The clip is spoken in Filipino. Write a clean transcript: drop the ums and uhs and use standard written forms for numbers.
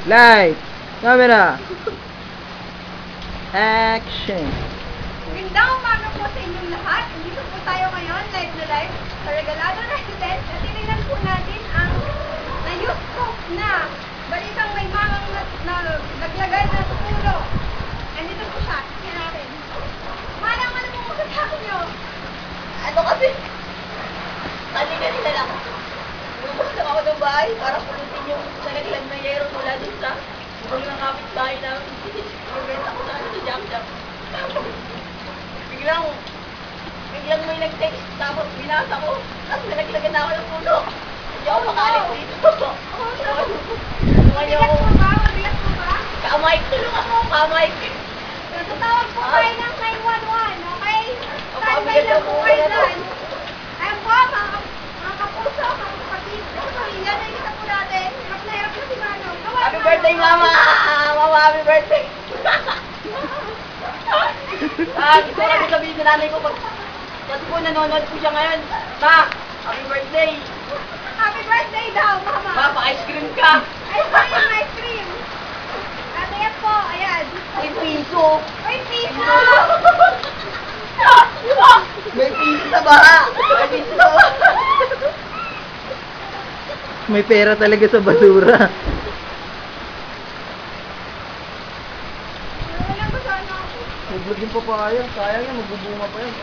Light. Camera. Action. Magandang umaga po sa inyong lahat. Dito po tayo ngayon, live na live, sa Regalado Residence. At tinignan po natin ang na-use na balitang may mamang naglagay na tulo. Andito po siya. Tingnan natin. Manang, ano po masasabi nyo? Ano kasi? Kanina lang. Lumabas lang ako ng bahay para pulutin yung nalaglag na yero mula dun sa ibang ng kapitbahay namin. Ibenta ko sa ano sa jam-jam. Biglang may nag-text, tapos binasa ko, tapos nalaglagan na ako ng puno. Hindi ako makalit dito. Mabigat po ba? Mabigat po ba? Kamay, tulungan mo, kamay. Tatawag po tayo ng 911, okay? Standby lang po kayo dyan. Ayun po, mga kapuso, mga kapatid. Pamilya, nakikita po natin. Hirap na si Manong. Happy birthday, Mama! Mama, happy birthday! Gusto ko kasi sabihin sa nanay ko kasi po nanonood po siya ngayon. Ma, happy birthday! Happy birthday daw, Mama! Ma, pa-ice cream ka! Ice cream, ice cream! At ayan po, ayan. May piso! Uy, pizza! May piso na ba? May piso na ba? May pera talaga sa basura. Wala ba sana ako? Huwag pa pa yan. Sayang yan, magbubunga pa yan.